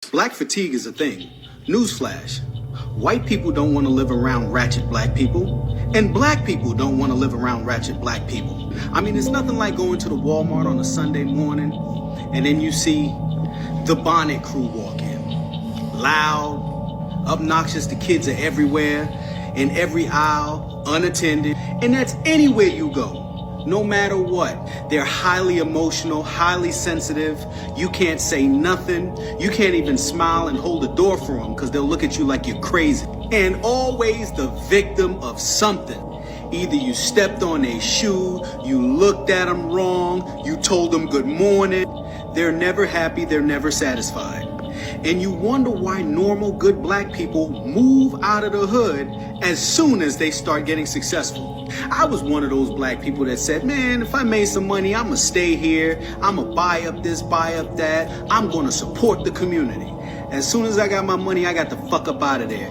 Black fatigue is a thing. Newsflash. White people don't want to live around ratchet black people, and black people don't want to live around ratchet black people. I mean, it's nothing like going to the Walmart on a Sunday morning, and then you see the bonnet crew walk in. Loud, obnoxious, the kids are everywhere, in every aisle, unattended, and that's anywhere you go. No matter what, they're highly emotional, highly sensitive. You can't say nothing. You can't even smile and hold the door for them because they'll look at you like you're crazy. And always the victim of something. Either you stepped on a shoe, you looked at them wrong, you told them good morning. They're never happy, they're never satisfied. And you wonder why normal, good black people move out of the hood as soon as they start getting successful. I was one of those black people that said, man, if I made some money, I'ma stay here. I'ma buy up this, buy up that. I'm gonna support the community. As soon as I got my money, I got the fuck up out of there.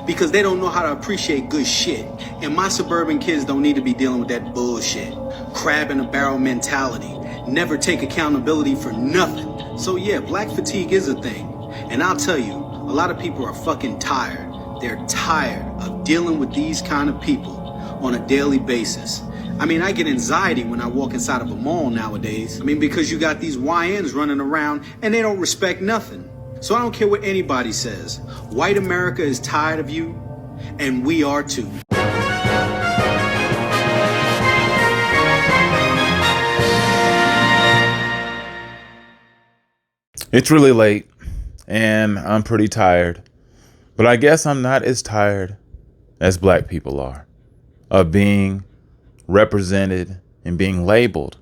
Because they don't know how to appreciate good shit. And my suburban kids don't need to be dealing with that bullshit. Crab in a barrel mentality. Never take accountability for nothing. So yeah, black fatigue is a thing. And I'll tell you, a lot of people are fucking tired. They're tired of dealing with these kind of people on a daily basis. I mean, I get anxiety when I walk inside of a mall nowadays. I mean, because you got these YNs running around and they don't respect nothing. So I don't care what anybody says. White America is tired of you, and we are too. It's really late and I'm pretty tired, but I guess I'm not as tired as black people are of being represented and being labeled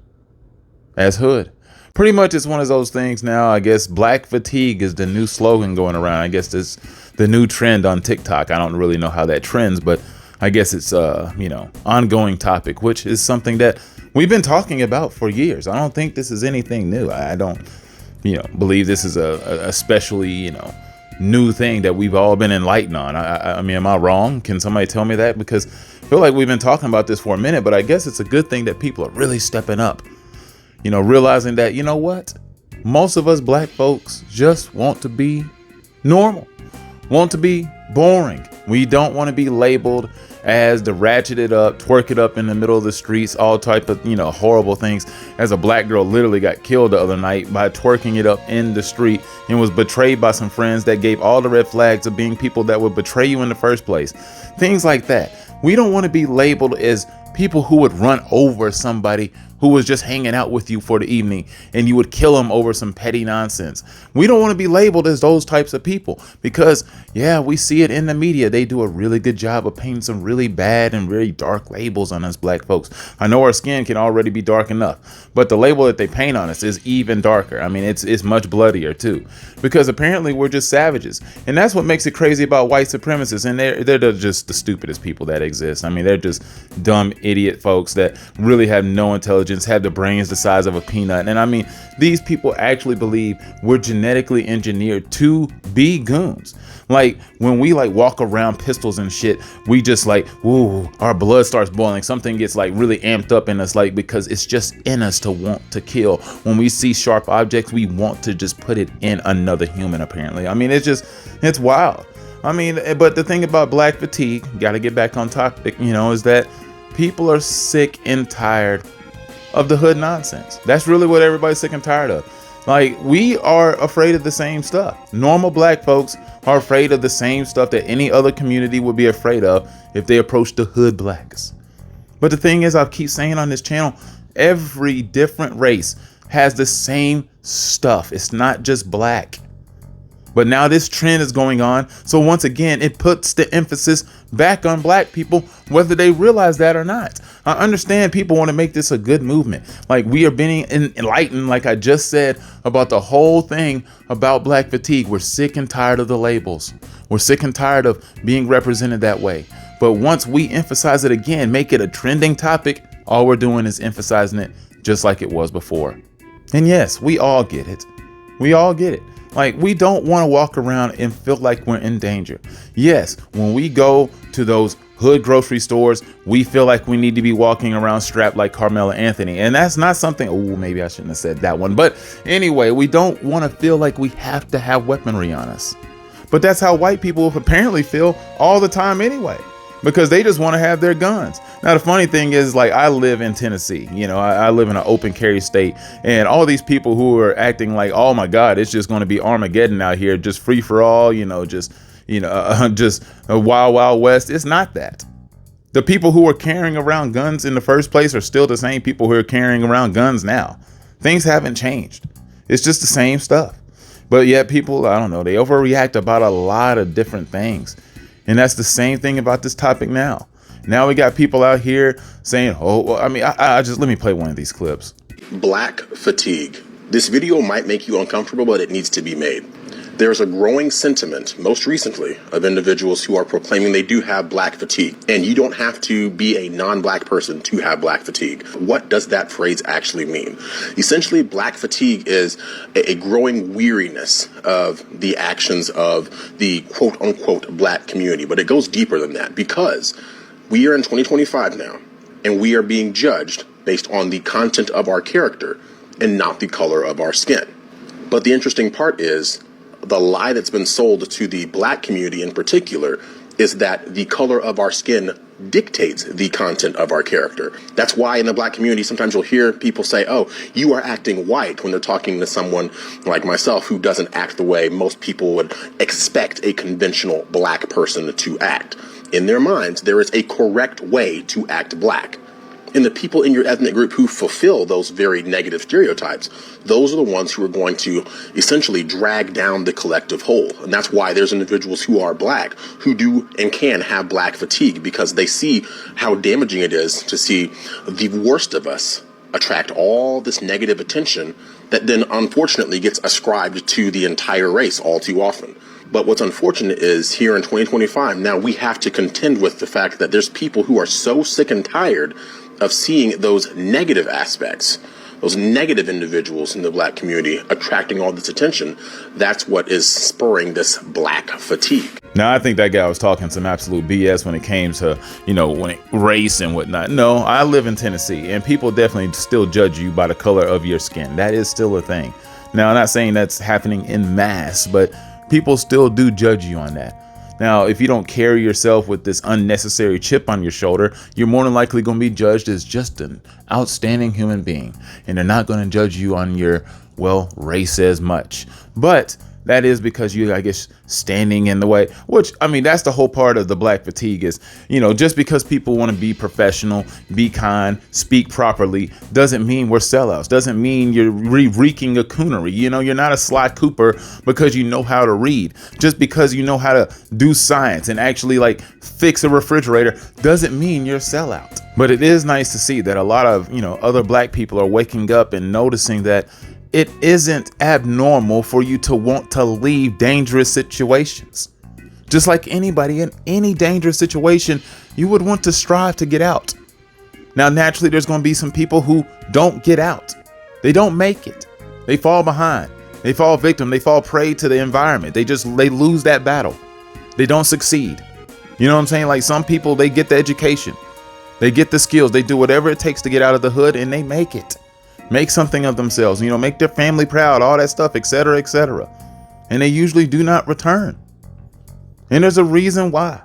as hood. Pretty much it's one of those things now. I guess black fatigue is the new slogan going around. I guess it's the new trend on TikTok. I don't really know how that trends, but I guess it's ongoing topic, which is something that we've been talking about for years. I don't think this is anything new. I don't believe this is a especially, new thing that we've all been enlightened on. I mean, am I wrong? Can somebody tell me that? Because I feel like we've been talking about this for a minute, but I guess it's a good thing that people are really stepping up, realizing that, what? Most of us black folks just want to be normal, want to be boring. We don't want to be labeled as the ratcheted up, twerk it up in the middle of the streets, all type of, horrible things. As a black girl literally got killed the other night by twerking it up in the street and was betrayed by some friends that gave all the red flags of being people that would betray you in the first place. Things like that. We don't want to be labeled as people who would run over somebody who was just hanging out with you for the evening and you would kill them over some petty nonsense. We don't want to be labeled as those types of people because, yeah, we see it in the media. They do a really good job of painting some really bad and very dark labels on us black folks. I know our skin can already be dark enough, but the label that they paint on us is even darker. I mean, it's much bloodier too, because apparently we're just savages. And that's what makes it crazy about white supremacists. And they're just the stupidest people that exist. I mean, they're just dumb idiot folks that really have no intelligence, have the brains the size of a peanut. And I mean, these people actually believe we're genetically engineered to be goons. Like when we walk around pistols and shit, we just woo, our blood starts boiling. Something gets really amped up in us, because it's just in us to want to kill. When we see sharp objects, we want to just put it in another human, apparently. I mean, it's wild. I mean, but the thing about black fatigue, got to get back on topic, is that people are sick and tired of the hood nonsense. That's really what everybody's sick and tired of. We are afraid of the same stuff. Normal black folks are afraid of the same stuff that any other community would be afraid of if they approach the hood blacks. But the thing is, I keep saying on this channel, every different race has the same stuff. It's not just black. But now this trend is going on. So once again, it puts the emphasis back on black people, whether they realize that or not. I understand people want to make this a good movement. We are being enlightened, like I just said, about the whole thing about black fatigue. We're sick and tired of the labels. We're sick and tired of being represented that way. But once we emphasize it again, make it a trending topic, all we're doing is emphasizing it just like it was before. And yes, we all get it. We all get it. We don't want to walk around and feel like we're in danger. Yes, when we go to those hood grocery stores, we feel like we need to be walking around strapped like Carmela Anthony. And that's not something, oh, maybe I shouldn't have said that one. But anyway, we don't want to feel like we have to have weaponry on us. But that's how white people apparently feel all the time anyway, because they just want to have their guns. Now, the funny thing is, like, I live in Tennessee, I live in an open carry state, and all these people who are acting like, oh my God, it's just going to be Armageddon out here, just free for all, just a wild, wild west. It's not that. The people who are carrying around guns in the first place are still the same people who are carrying around guns now. Things haven't changed. It's just the same stuff. But yet people, I don't know, they overreact about a lot of different things. And that's the same thing about this topic now. Now we got people out here saying, oh, well, let me play one of these clips. Black fatigue. This video might make you uncomfortable, but it needs to be made. There's a growing sentiment, most recently, of individuals who are proclaiming they do have black fatigue. And you don't have to be a non-black person to have black fatigue. What does that phrase actually mean? Essentially, black fatigue is a growing weariness of the actions of the quote-unquote black community. But it goes deeper than that, because we are in 2025 now, and we are being judged based on the content of our character and not the color of our skin. But the interesting part is, the lie that's been sold to the black community in particular is that the color of our skin dictates the content of our character. That's why in the black community, sometimes you'll hear people say, oh, you are acting white, when they're talking to someone like myself who doesn't act the way most people would expect a conventional black person to act. In their minds, there is a correct way to act black. And the people in your ethnic group who fulfill those very negative stereotypes, those are the ones who are going to essentially drag down the collective whole. And that's why there's individuals who are black who do and can have black fatigue, because they see how damaging it is to see the worst of us attract all this negative attention that then unfortunately gets ascribed to the entire race all too often. But what's unfortunate is here in 2025, now we have to contend with the fact that there's people who are so sick and tired of seeing those negative aspects, those negative individuals in the black community attracting all this attention. That's what is spurring this black fatigue. Now, I think that guy was talking some absolute BS when it came to, race and whatnot. No, I live in Tennessee, and people definitely still judge you by the color of your skin. That is still a thing. Now, I'm not saying that's happening en masse, but people still do judge you on that. Now, if you don't carry yourself with this unnecessary chip on your shoulder, you're more than likely going to be judged as just an outstanding human being. And they're not going to judge you on your, race as much. But that is because you, I guess, standing in the way, which, that's the whole part of the black fatigue is, just because people want to be professional, be kind, speak properly, doesn't mean we're sellouts. Doesn't mean you're reeking a coonery. You're not a Sly Cooper because you know how to read. Just because you know how to do science and actually fix a refrigerator doesn't mean you're a sellout. But it is nice to see that a lot of, other black people are waking up and noticing that it isn't abnormal for you to want to leave dangerous situations. Just like anybody in any dangerous situation, you would want to strive to get out. Now, naturally, there's going to be some people who don't get out. They don't make it. They fall behind. They fall victim. They fall prey to the environment. They lose that battle. They don't succeed. You know what I'm saying? Like some people, they get the education. They get the skills. They do whatever it takes to get out of the hood, and they make it. Make something of themselves, make their family proud, all that stuff, etc., etc. And they usually do not return. And there's a reason why,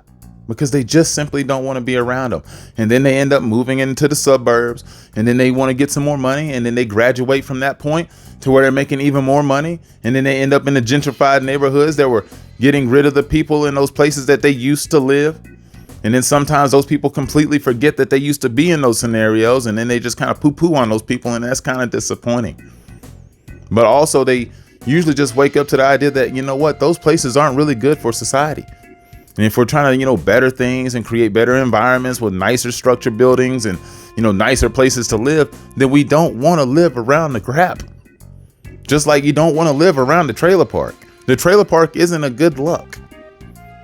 because they just simply don't want to be around them. And then they end up moving into the suburbs, and then they want to get some more money. And then they graduate from that point to where they're making even more money. And then they end up in the gentrified neighborhoods that were getting rid of the people in those places that they used to live. And then sometimes those people completely forget that they used to be in those scenarios, and then they just kind of poo-poo on those people, and that's kind of disappointing. But also they usually just wake up to the idea that, those places aren't really good for society. And if we're trying to, better things and create better environments with nicer structured buildings and, nicer places to live, then we don't want to live around the crap. Just like you don't want to live around the trailer park. The trailer park isn't a good look.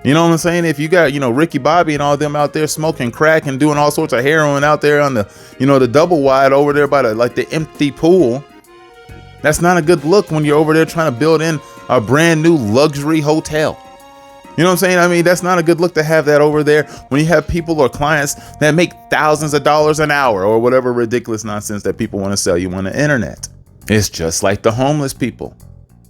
You know what I'm saying? If you got, Ricky Bobby and all them out there smoking crack and doing all sorts of heroin out there on the, the double wide over there by the empty pool, that's not a good look when you're over there trying to build in a brand new luxury hotel. You know what I'm saying? I mean, that's not a good look to have that over there when you have people or clients that make thousands of dollars an hour or whatever ridiculous nonsense that people want to sell you on the internet. It's just like the homeless people.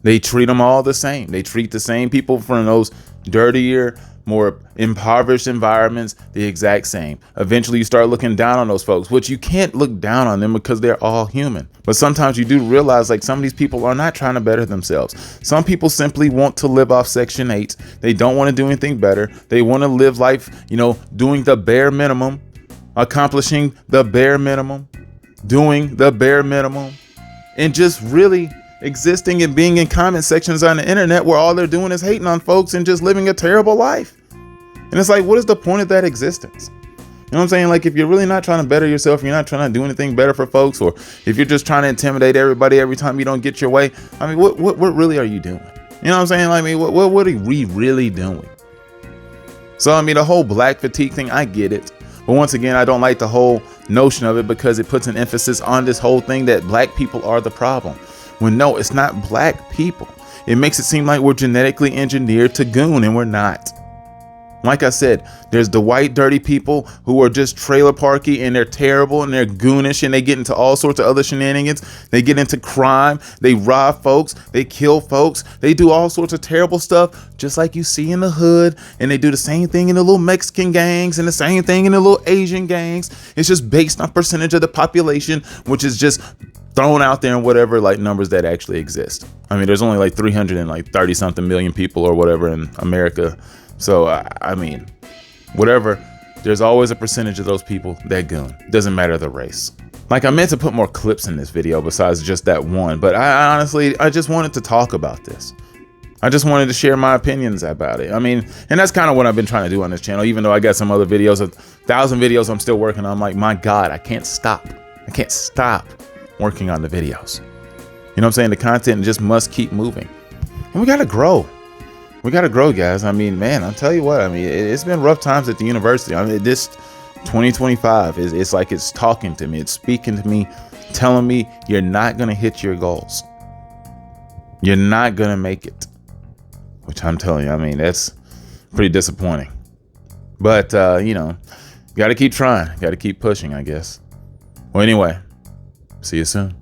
They treat them all the same. They treat the same people from those dirtier, more impoverished environments the exact same. Eventually you start looking down on those folks, which you can't look down on them because they're all human. But sometimes you do realize like some of these people are not trying to better themselves. Some people simply want to live off Section 8. They don't want to do anything better. They want to live life, doing the bare minimum, accomplishing the bare minimum, doing the bare minimum, and just really existing and being in comment sections on the internet where all they're doing is hating on folks and just living a terrible life. And it's like, what is the point of that existence? You know what I'm saying? Like, if you're really not trying to better yourself, you're not trying to do anything better for folks, or if you're just trying to intimidate everybody every time you don't get your way, I mean, what really are you doing? You know what I'm saying? Like, I mean, what are we really doing? So, I mean, the whole black fatigue thing, I get it. But once again, I don't like the whole notion of it because it puts an emphasis on this whole thing that black people are the problem. When no, it's not black people. It makes it seem like we're genetically engineered to goon, and we're not. Like I said, there's the white dirty people who are just trailer parky and they're terrible and they're goonish and they get into all sorts of other shenanigans. They get into crime. They rob folks. They kill folks. They do all sorts of terrible stuff, just like you see in the hood. And they do the same thing in the little Mexican gangs and the same thing in the little Asian gangs. It's just based on percentage of the population, which is just thrown out there in whatever like numbers that actually exist. I mean, there's only like 330 something million people or whatever in America. So, I mean, whatever, there's always a percentage of those people that goon. Doesn't matter the race. Like, I meant to put more clips in this video besides just that one, but I honestly just wanted to talk about this. I just wanted to share my opinions about it. I mean, and that's kind of what I've been trying to do on this channel, even though I got some other videos, 1,000 videos I'm still working on. I'm like, my God, I can't stop. I can't stop working on the videos. You know what I'm saying? The content just must keep moving. And we got to grow. We got to grow, guys. I mean, man, I'll tell you what, I mean, it's been rough times at the university. I mean, this 2025 it's like it's talking to me. It's speaking to me, telling me you're not going to hit your goals. You're not going to make it, which I'm telling you, I mean, that's pretty disappointing. But, got to keep trying. Got to keep pushing, I guess. Well, anyway, see you soon.